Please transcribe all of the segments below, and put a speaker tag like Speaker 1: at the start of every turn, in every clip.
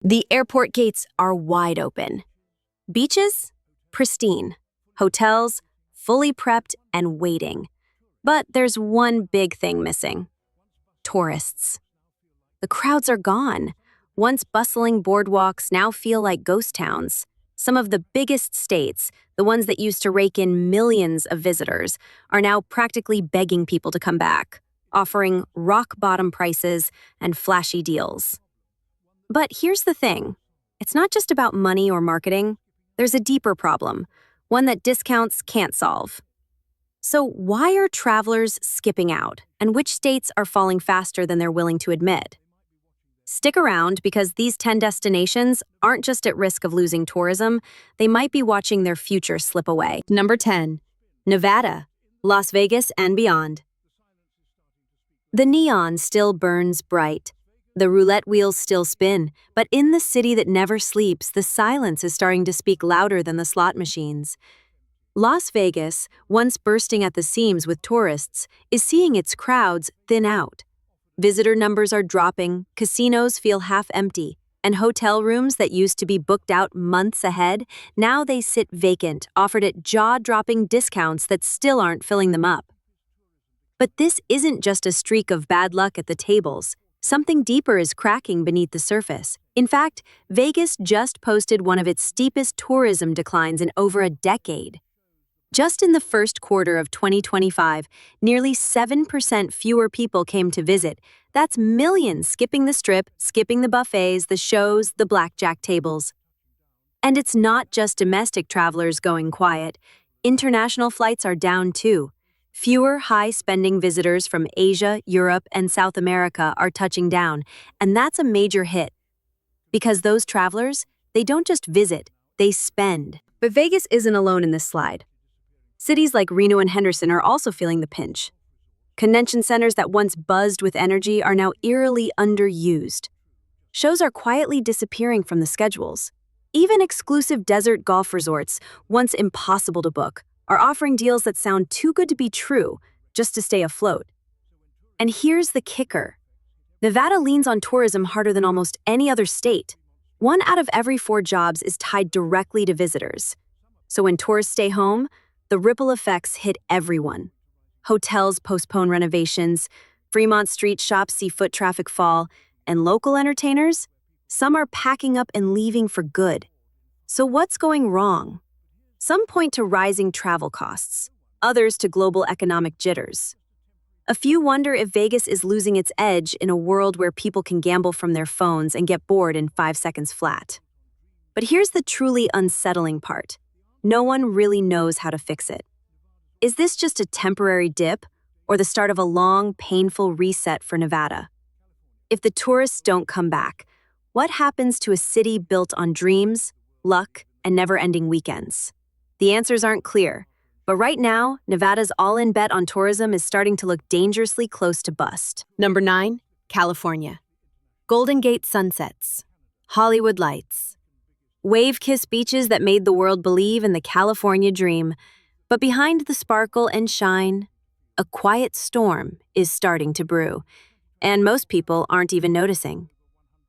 Speaker 1: The airport gates are wide open. Beaches? Pristine. Hotels? Fully prepped and waiting. But there's one big thing missing. Tourists. The crowds are gone. Once bustling boardwalks now feel like ghost towns. Some of the biggest states, the ones that used to rake in millions of visitors, are now practically begging people to come back, offering rock-bottom prices and flashy deals. But here's the thing. It's not just about money or marketing. There's a deeper problem, one that discounts can't solve. So why are travelers skipping out, and which states are falling faster than they're willing to admit? Stick around, because these 10 destinations aren't just at risk of losing tourism, they might be watching their future slip away. Number 10. Nevada, Las Vegas and beyond. The neon still burns bright. The roulette wheels still spin, but in the city that never sleeps, the silence is starting to speak louder than the slot machines. Las Vegas, once bursting at the seams with tourists, is seeing its crowds thin out. Visitor numbers are dropping, casinos feel half empty, and hotel rooms that used to be booked out months ahead, now they sit vacant, offered at jaw-dropping discounts that still aren't filling them up. But this isn't just a streak of bad luck at the tables. Something deeper is cracking beneath the surface. In fact, Vegas just posted one of its steepest tourism declines in over a decade. Just in the first quarter of 2025, nearly 7% fewer people came to visit. That's millions skipping the strip, skipping the buffets, the shows, the blackjack tables. And it's not just domestic travelers going quiet. International flights are down too. Fewer high-spending visitors from Asia, Europe, and South America are touching down, and that's a major hit. Because those travelers, they don't just visit, they spend. But Vegas isn't alone in this slide. Cities like Reno and Henderson are also feeling the pinch. Convention centers that once buzzed with energy are now eerily underused. Shows are quietly disappearing from the schedules. Even exclusive desert golf resorts, once impossible to book, are offering deals that sound too good to be true just to stay afloat. And here's the kicker. Nevada leans on tourism harder than almost any other state. 1 out of every 4 jobs is tied directly to visitors. So when tourists stay home, the ripple effects hit everyone. Hotels postpone renovations, Fremont Street shops see foot traffic fall, and local entertainers? Some are packing up and leaving for good. So what's going wrong? Some point to rising travel costs, others to global economic jitters. A few wonder if Vegas is losing its edge in a world where people can gamble from their phones and get bored in 5 seconds flat. But here's the truly unsettling part. No one really knows how to fix it. Is this just a temporary dip, or the start of a long, painful reset for Nevada? If the tourists don't come back, what happens to a city built on dreams, luck, and never-ending weekends? The answers aren't clear, but right now, Nevada's all-in bet on tourism is starting to look dangerously close to bust. Number 9, California. Golden Gate sunsets, Hollywood lights, wave-kissed beaches that made the world believe in the California dream. But behind the sparkle and shine, a quiet storm is starting to brew, and most people aren't even noticing.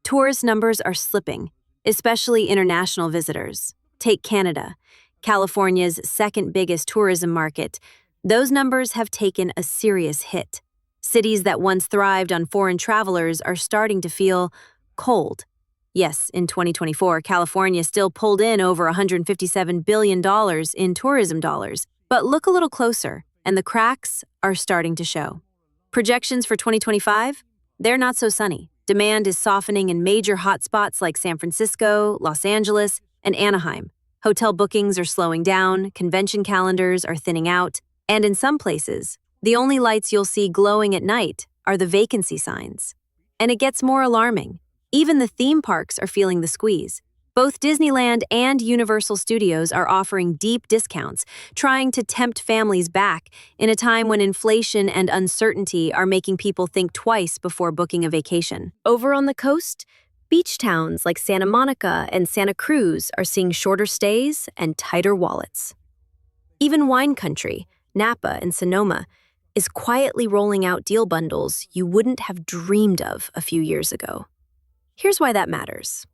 Speaker 1: Tourist numbers are slipping, especially international visitors. Take Canada, California's second biggest tourism market. Those numbers have taken a serious hit. Cities that once thrived on foreign travelers are starting to feel cold. Yes, in 2024, California still pulled in over $157 billion in tourism dollars. But look a little closer, and the cracks are starting to show. Projections for 2025? They're not so sunny. Demand is softening in major hotspots like San Francisco, Los Angeles, and Anaheim. Hotel bookings are slowing down, convention calendars are thinning out, and in some places, the only lights you'll see glowing at night are the vacancy signs. And it gets more alarming. Even the theme parks are feeling the squeeze. Both Disneyland and Universal Studios are offering deep discounts, trying to tempt families back in a time when inflation and uncertainty are making people think twice before booking a vacation. Over on the coast, beach towns like Santa Monica and Santa Cruz are seeing shorter stays and tighter wallets. Even wine country, Napa and Sonoma, is quietly rolling out deal bundles you wouldn't have dreamed of a few years ago. Here's why that matters.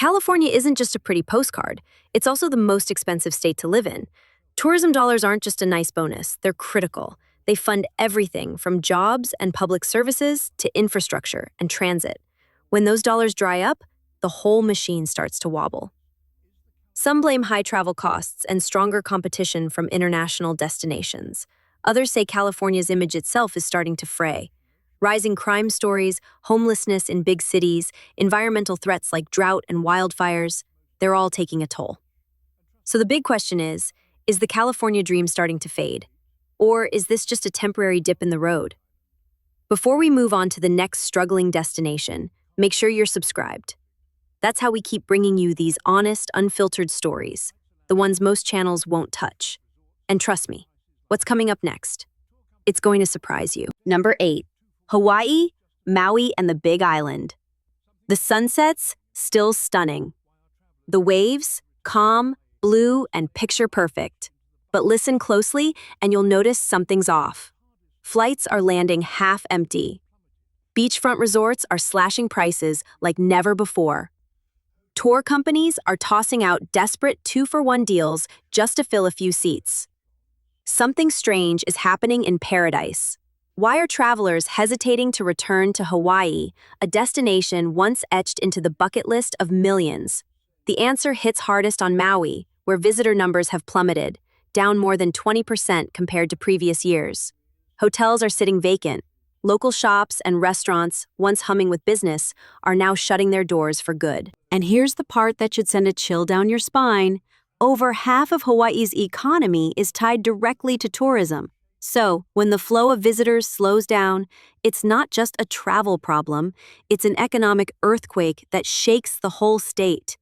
Speaker 1: California isn't just a pretty postcard, it's also the most expensive state to live in. Tourism dollars aren't just a nice bonus, they're critical. They fund everything from jobs and public services to infrastructure and transit. When those dollars dry up, the whole machine starts to wobble. Some blame high travel costs and stronger competition from international destinations. Others say California's image itself is starting to fray. Rising crime stories, homelessness in big cities, environmental threats like drought and wildfires, they're all taking a toll. So the big question is the California dream starting to fade? Or is this just a temporary dip in the road? Before we move on to the next struggling destination, make sure you're subscribed. That's how we keep bringing you these honest, unfiltered stories, the ones most channels won't touch. And trust me, what's coming up next? It's going to surprise you. Number 8. Hawaii, Maui, and the Big Island. The sunsets, still stunning. The waves, calm, blue, and picture perfect. But listen closely and you'll notice something's off. Flights are landing half empty. Beachfront resorts are slashing prices like never before. Tour companies are tossing out desperate 2-for-1 deals just to fill a few seats. Something strange is happening in paradise. Why are travelers hesitating to return to Hawaii, a destination once etched into the bucket list of millions? The answer hits hardest on Maui, where visitor numbers have plummeted, down more than 20% compared to previous years. Hotels are sitting vacant. Local shops and restaurants, once humming with business, are now shutting their doors for good. And here's the part that should send a chill down your spine. Over half of Hawaii's economy is tied directly to tourism. So, when the flow of visitors slows down, it's not just a travel problem, it's an economic earthquake that shakes the whole state.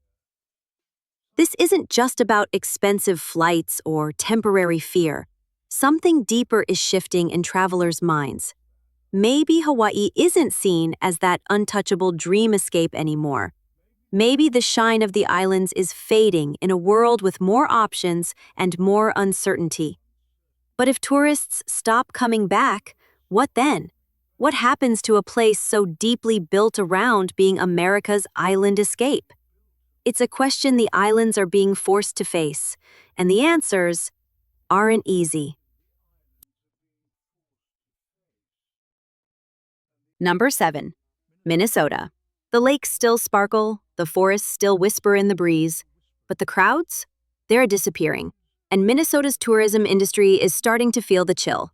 Speaker 1: This isn't just about expensive flights or temporary fear. Something deeper is shifting in travelers' minds. Maybe Hawaii isn't seen as that untouchable dream escape anymore. Maybe the shine of the islands is fading in a world with more options and more uncertainty. But if tourists stop coming back, what then? What happens to a place so deeply built around being America's island escape? It's a question the islands are being forced to face, and the answers aren't easy. Number 7. Minnesota. The lakes still sparkle, the forests still whisper in the breeze, but the crowds? They're disappearing, and Minnesota's tourism industry is starting to feel the chill.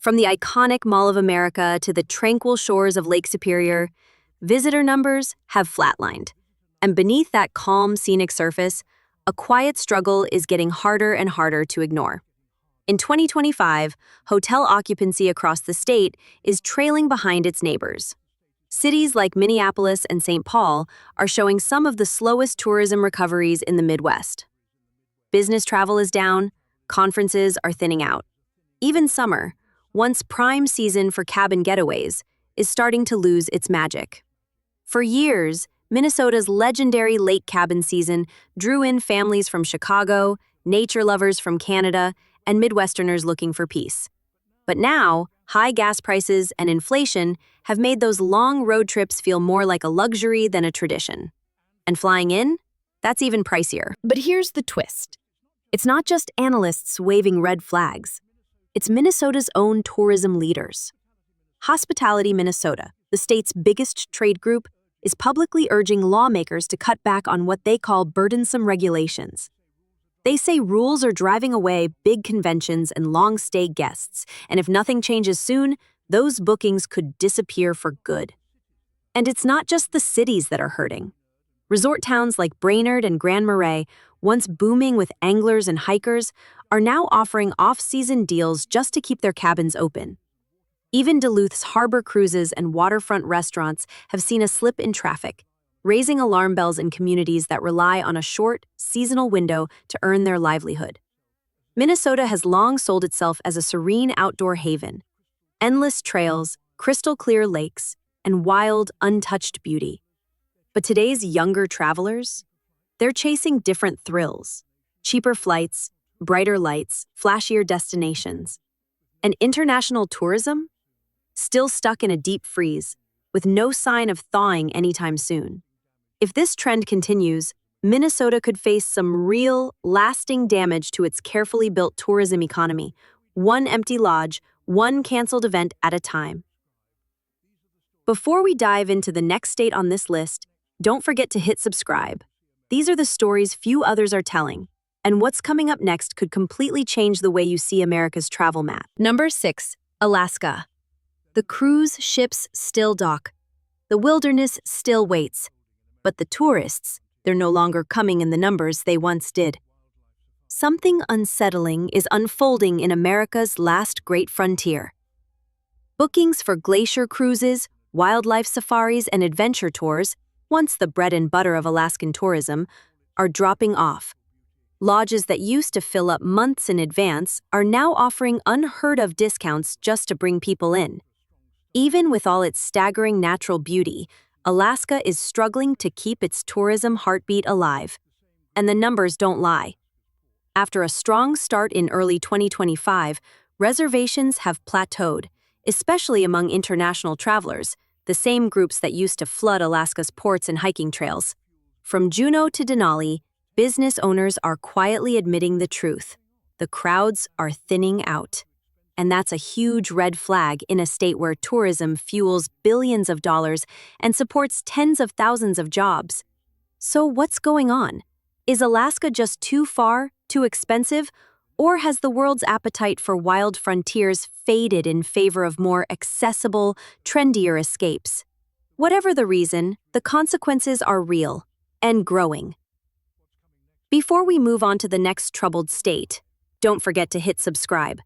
Speaker 1: From the iconic Mall of America to the tranquil shores of Lake Superior, visitor numbers have flatlined. And beneath that calm, scenic surface, a quiet struggle is getting harder and harder to ignore. In 2025, hotel occupancy across the state is trailing behind its neighbors. Cities like Minneapolis and St. Paul are showing some of the slowest tourism recoveries in the Midwest. Business travel is down, conferences are thinning out. Even summer, once prime season for cabin getaways, is starting to lose its magic. For years, Minnesota's legendary lake cabin season drew in families from Chicago, nature lovers from Canada, and Midwesterners looking for peace. But now, high gas prices and inflation have made those long road trips feel more like a luxury than a tradition. And flying in? That's even pricier. But here's the twist. It's not just analysts waving red flags. It's Minnesota's own tourism leaders. Hospitality Minnesota, the state's biggest trade group, is publicly urging lawmakers to cut back on what they call burdensome regulations. They say rules are driving away big conventions and long-stay guests, and if nothing changes soon, those bookings could disappear for good. And it's not just the cities that are hurting. Resort towns like Brainerd and Grand Marais, once booming with anglers and hikers, are now offering off-season deals just to keep their cabins open. Even Duluth's harbor cruises and waterfront restaurants have seen a slip in traffic, raising alarm bells in communities that rely on a short, seasonal window to earn their livelihood. Minnesota has long sold itself as a serene outdoor haven. Endless trails, crystal-clear lakes, and wild, untouched beauty. But today's younger travelers? They're chasing different thrills. Cheaper flights, brighter lights, flashier destinations. And international tourism? Still stuck in a deep freeze, with no sign of thawing anytime soon. If this trend continues, Minnesota could face some real, lasting damage to its carefully built tourism economy, one empty lodge, one canceled event at a time. Before we dive into the next state on this list, don't forget to hit subscribe. These are the stories few others are telling, and what's coming up next could completely change the way you see America's travel map. Number 6, Alaska. The cruise ships still dock. The wilderness still waits. But the tourists, they're no longer coming in the numbers they once did. Something unsettling is unfolding in America's last great frontier. Bookings for glacier cruises, wildlife safaris, and adventure tours, once the bread and butter of Alaskan tourism, are dropping off. Lodges that used to fill up months in advance are now offering unheard-of discounts just to bring people in. Even with all its staggering natural beauty, Alaska is struggling to keep its tourism heartbeat alive. And the numbers don't lie. After a strong start in early 2025, reservations have plateaued, especially among international travelers, the same groups that used to flood Alaska's ports and hiking trails. From Juneau to Denali, business owners are quietly admitting the truth. The crowds are thinning out. And that's a huge red flag in a state where tourism fuels billions of dollars and supports tens of thousands of jobs. So what's going on? Is Alaska just too far, too expensive, or has the world's appetite for wild frontiers faded in favor of more accessible, trendier escapes? Whatever the reason, the consequences are real and growing. Before we move on to the next troubled state, don't forget to hit subscribe.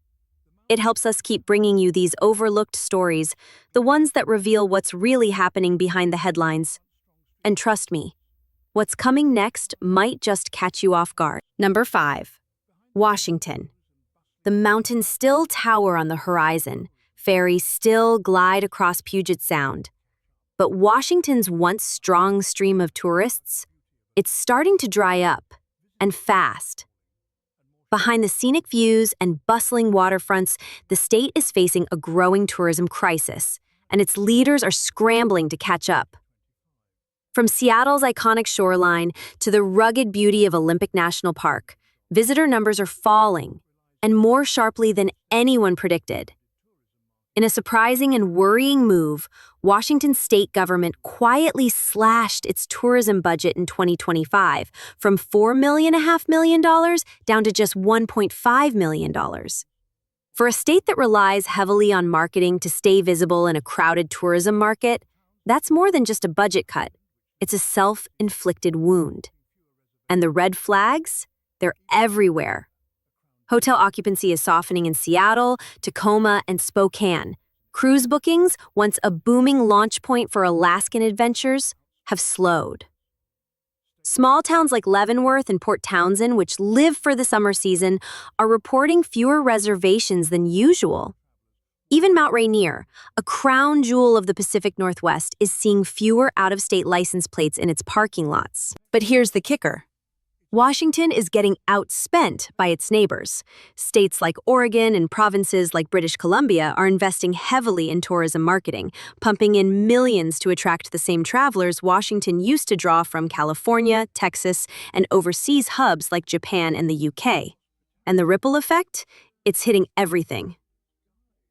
Speaker 1: It helps us keep bringing you these overlooked stories, the ones that reveal what's really happening behind the headlines. And trust me, what's coming next might just catch you off guard. Number 5. Washington. The mountains still tower on the horizon, ferries still glide across Puget Sound. But Washington's once strong stream of tourists, it's starting to dry up, and fast. Behind the scenic views and bustling waterfronts, the state is facing a growing tourism crisis, and its leaders are scrambling to catch up. From Seattle's iconic shoreline to the rugged beauty of Olympic National Park, visitor numbers are falling, and more sharply than anyone predicted. In a surprising and worrying move, Washington's state government quietly slashed its tourism budget in 2025 from $4.5 million down to just $1.5 million. For a state that relies heavily on marketing to stay visible in a crowded tourism market, that's more than just a budget cut. It's a self-inflicted wound. And the red flags? They're everywhere. Hotel occupancy is softening in Seattle, Tacoma, and Spokane. Cruise bookings, once a booming launch point for Alaskan adventures, have slowed. Small towns like Leavenworth and Port Townsend, which live for the summer season, are reporting fewer reservations than usual. Even Mount Rainier, a crown jewel of the Pacific Northwest, is seeing fewer out-of-state license plates in its parking lots. But here's the kicker. Washington is getting outspent by its neighbors. States like Oregon and provinces like British Columbia are investing heavily in tourism marketing, pumping in millions to attract the same travelers Washington used to draw from California, Texas, and overseas hubs like Japan and the UK. And the ripple effect? It's hitting everything.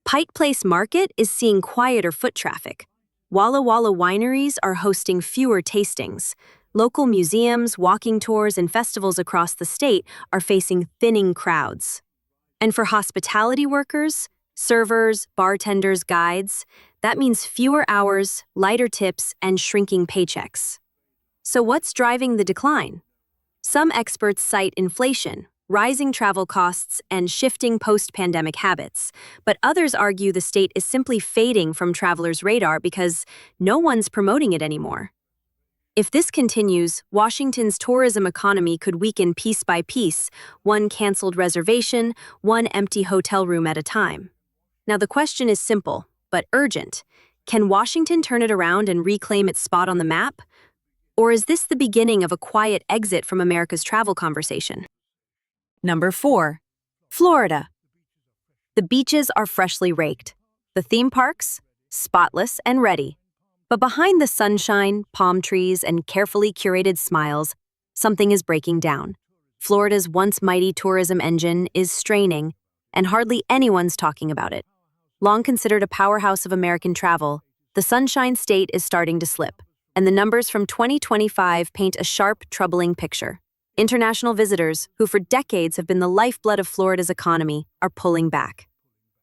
Speaker 1: Pike Place Market is seeing quieter foot traffic. Walla Walla wineries are hosting fewer tastings. Local museums, walking tours, and festivals across the state are facing thinning crowds. And for hospitality workers, servers, bartenders, guides, that means fewer hours, lighter tips, and shrinking paychecks. So what's driving the decline? Some experts cite inflation, rising travel costs, and shifting post-pandemic habits, but others argue the state is simply fading from travelers' radar because no one's promoting it anymore. If this continues, Washington's tourism economy could weaken piece by piece, one canceled reservation, one empty hotel room at a time. Now the question is simple, but urgent. Can Washington turn it around and reclaim its spot on the map? Or is this the beginning of a quiet exit from America's travel conversation? Number 4. Florida. The beaches are freshly raked. The theme parks? Spotless and ready. But behind the sunshine, palm trees, and carefully curated smiles, something is breaking down. Florida's once mighty tourism engine is straining, and hardly anyone's talking about it. Long considered a powerhouse of American travel, the Sunshine State is starting to slip, and the numbers from 2025 paint a sharp, troubling picture. International visitors, who for decades have been the lifeblood of Florida's economy, are pulling back.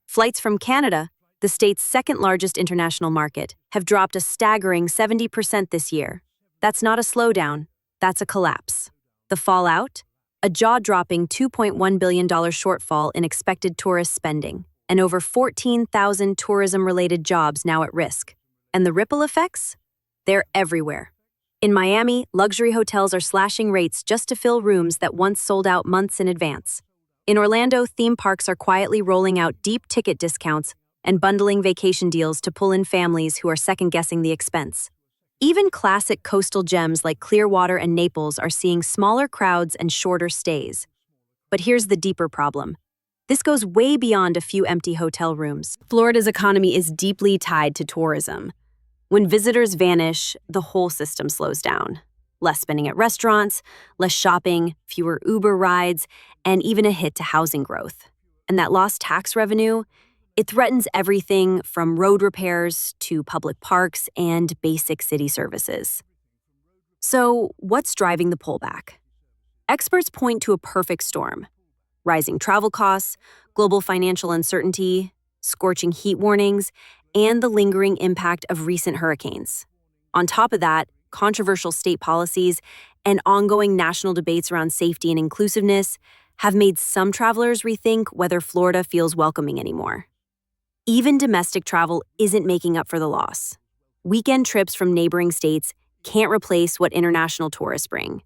Speaker 1: Flights from Canada, the state's second-largest international market, have dropped a staggering 70% this year. That's not a slowdown, that's a collapse. The fallout? A jaw-dropping $2.1 billion shortfall in expected tourist spending, and over 14,000 tourism-related jobs now at risk. And the ripple effects? They're everywhere. In Miami, luxury hotels are slashing rates just to fill rooms that once sold out months in advance. In Orlando, theme parks are quietly rolling out deep ticket discounts and bundling vacation deals to pull in families who are second-guessing the expense. Even classic coastal gems like Clearwater and Naples are seeing smaller crowds and shorter stays. But here's the deeper problem. This goes way beyond a few empty hotel rooms. Florida's economy is deeply tied to tourism. When visitors vanish, the whole system slows down. Less spending at restaurants, less shopping, fewer Uber rides, and even a hit to housing growth. And that lost tax revenue, it threatens everything from road repairs to public parks and basic city services. So, what's driving the pullback? Experts point to a perfect storm. Rising travel costs, global financial uncertainty, scorching heat warnings, and the lingering impact of recent hurricanes. On top of that, controversial state policies and ongoing national debates around safety and inclusiveness have made some travelers rethink whether Florida feels welcoming anymore. Even domestic travel isn't making up for the loss. Weekend trips from neighboring states can't replace what international tourists bring.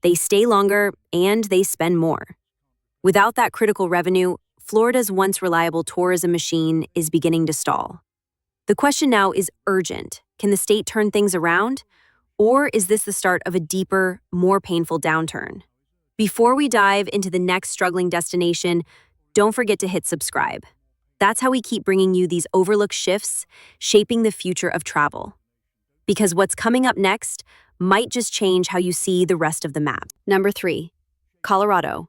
Speaker 1: They stay longer and they spend more. Without that critical revenue, Florida's once reliable tourism machine is beginning to stall. The question now is urgent. Can the state turn things around? Or is this the start of a deeper, more painful downturn? Before we dive into the next struggling destination, don't forget to hit subscribe. That's how we keep bringing you these overlooked shifts, shaping the future of travel. Because what's coming up next might just change how you see the rest of the map. Number 3, Colorado.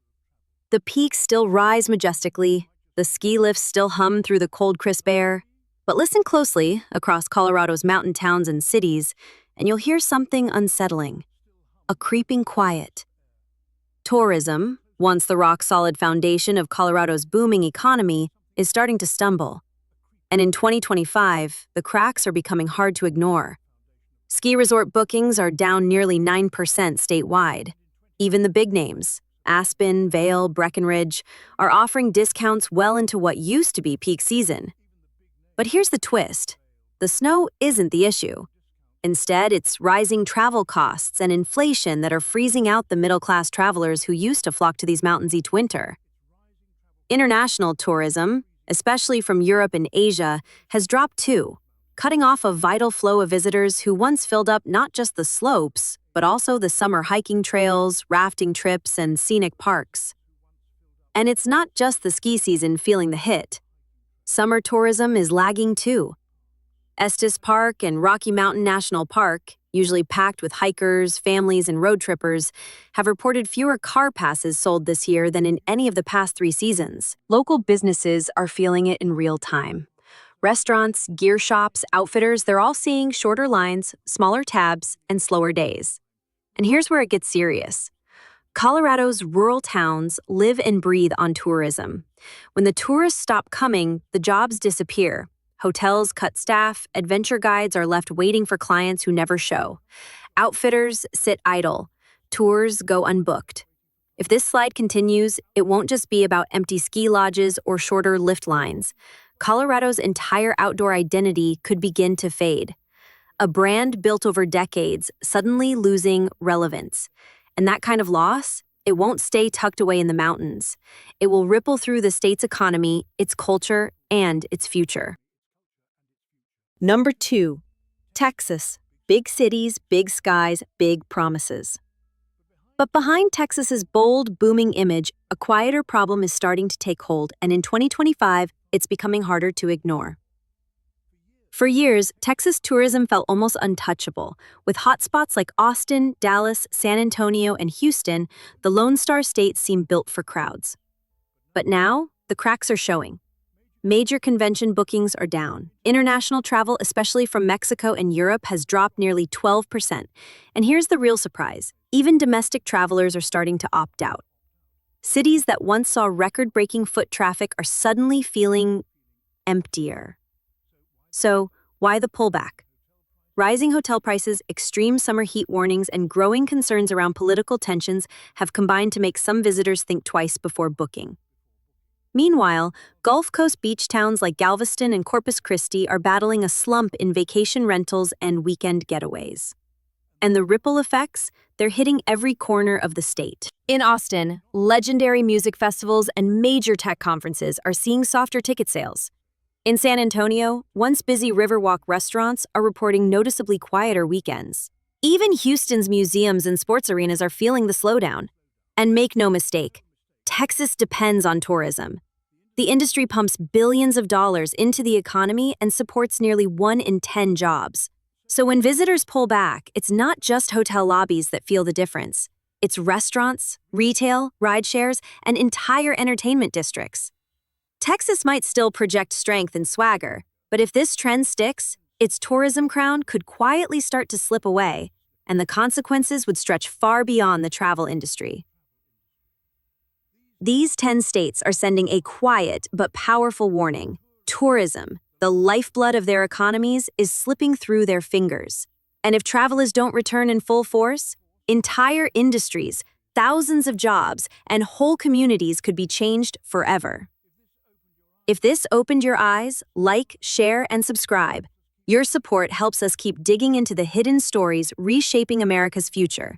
Speaker 1: The peaks still rise majestically, the ski lifts still hum through the cold, crisp air. But listen closely across Colorado's mountain towns and cities, and you'll hear something unsettling. A creeping quiet. Tourism, once the rock-solid foundation of Colorado's booming economy, is starting to stumble. And in 2025, the cracks are becoming hard to ignore. Ski resort bookings are down nearly 9% statewide. Even the big names, Aspen, Vail, Breckenridge, are offering discounts well into what used to be peak season. But here's the twist. The snow isn't the issue. Instead, it's rising travel costs and inflation that are freezing out the middle-class travelers who used to flock to these mountains each winter. International tourism, especially from Europe and Asia, has dropped too, cutting off a vital flow of visitors who once filled up not just the slopes, but also the summer hiking trails, rafting trips, and scenic parks. And it's not just the ski season feeling the hit. Summer tourism is lagging too. Estes Park and Rocky Mountain National Park, usually packed with hikers, families, and road trippers, have reported fewer car passes sold this year than in any of the past 3 seasons. Local businesses are feeling it in real time. Restaurants, gear shops, outfitters, they're all seeing shorter lines, smaller tabs, and slower days. And here's where it gets serious. Colorado's rural towns live and breathe on tourism. When the tourists stop coming, the jobs disappear. Hotels cut staff, adventure guides are left waiting for clients who never show. Outfitters sit idle. Tours go unbooked. If this slide continues, it won't just be about empty ski lodges or shorter lift lines. Colorado's entire outdoor identity could begin to fade. A brand built over decades suddenly losing relevance. And that kind of loss, it won't stay tucked away in the mountains. It will ripple through the state's economy, its culture, and its future. Number 2, Texas. Big cities, big skies, big promises. But behind Texas's bold, booming image, a quieter problem is starting to take hold, and in 2025, it's becoming harder to ignore. For years, Texas tourism felt almost untouchable. With hotspots like Austin, Dallas, San Antonio, and Houston, the Lone Star State seemed built for crowds. But now, the cracks are showing. Major convention bookings are down. International travel, especially from Mexico and Europe, has dropped nearly 12%. And here's the real surprise. Even domestic travelers are starting to opt out. Cities that once saw record-breaking foot traffic are suddenly feeling emptier. So, why the pullback? Rising hotel prices, extreme summer heat warnings, and growing concerns around political tensions have combined to make some visitors think twice before booking. Meanwhile, Gulf Coast beach towns like Galveston and Corpus Christi are battling a slump in vacation rentals and weekend getaways. And the ripple effects, they're hitting every corner of the state. In Austin, legendary music festivals and major tech conferences are seeing softer ticket sales. In San Antonio, once busy Riverwalk restaurants are reporting noticeably quieter weekends. Even Houston's museums and sports arenas are feeling the slowdown. And make no mistake, Texas depends on tourism. The industry pumps billions of dollars into the economy and supports nearly 1 in 10 jobs. So when visitors pull back, it's not just hotel lobbies that feel the difference. It's restaurants, retail, rideshares, and entire entertainment districts. Texas might still project strength and swagger, but if this trend sticks, its tourism crown could quietly start to slip away, and the consequences would stretch far beyond the travel industry. These 10 states are sending a quiet but powerful warning. Tourism, the lifeblood of their economies, is slipping through their fingers. And if travelers don't return in full force, entire industries, thousands of jobs, and whole communities could be changed forever. If this opened your eyes, like, share, and subscribe. Your support helps us keep digging into the hidden stories reshaping America's future.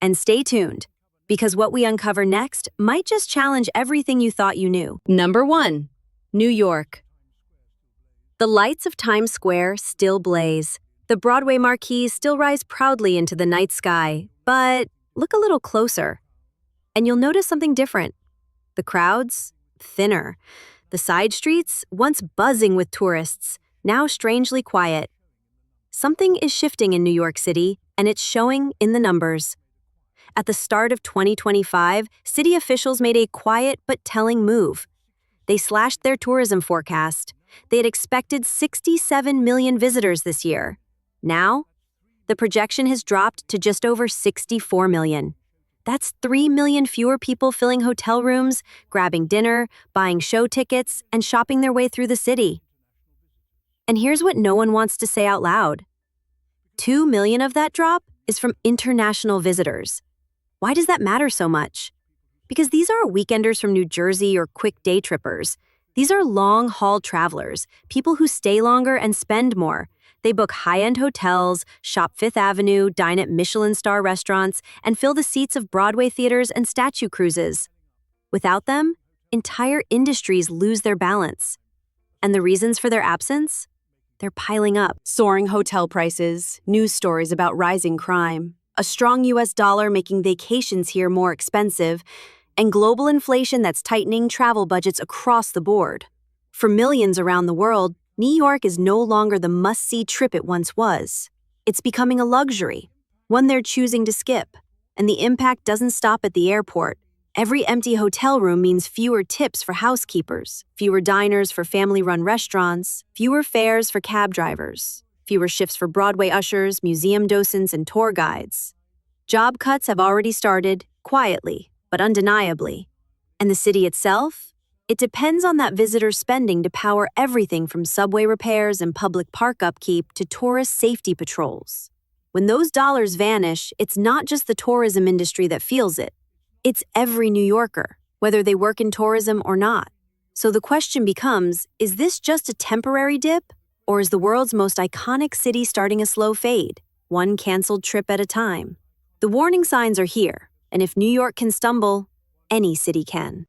Speaker 1: And stay tuned, because what we uncover next might just challenge everything you thought you knew. Number 1. New York. The lights of Times Square still blaze. The Broadway marquees still rise proudly into the night sky. But look a little closer, and you'll notice something different. The crowds, thinner. The side streets, once buzzing with tourists, now strangely quiet. Something is shifting in New York City, and it's showing in the numbers. At the start of 2025, city officials made a quiet but telling move. They slashed their tourism forecast. They had expected 67 million visitors this year. Now, the projection has dropped to just over 64 million. That's 3 million fewer people filling hotel rooms, grabbing dinner, buying show tickets, and shopping their way through the city. And here's what no one wants to say out loud. 2 million of that drop is from international visitors. Why does that matter so much? Because these aren't weekenders from New Jersey or quick day trippers. These are long-haul travelers, people who stay longer and spend more. They book high-end hotels, shop Fifth Avenue, dine at Michelin-star restaurants, and fill the seats of Broadway theaters and statue cruises. Without them, entire industries lose their balance. And the reasons for their absence? They're piling up. Soaring hotel prices, news stories about rising crime, a strong U.S. dollar making vacations here more expensive, and global inflation that's tightening travel budgets across the board. For millions around the world, New York is no longer the must-see trip it once was. It's becoming a luxury, one they're choosing to skip. And the impact doesn't stop at the airport. Every empty hotel room means fewer tips for housekeepers, fewer diners for family-run restaurants, fewer fares for cab drivers, fewer shifts for Broadway ushers, museum docents, and tour guides. Job cuts have already started, quietly, but undeniably. And the city itself? It depends on that visitor spending to power everything from subway repairs and public park upkeep to tourist safety patrols. When those dollars vanish, it's not just the tourism industry that feels it. It's every New Yorker, whether they work in tourism or not. So the question becomes, is this just a temporary dip? Or is the world's most iconic city starting a slow fade, one canceled trip at a time? The warning signs are here, and if New York can stumble, any city can.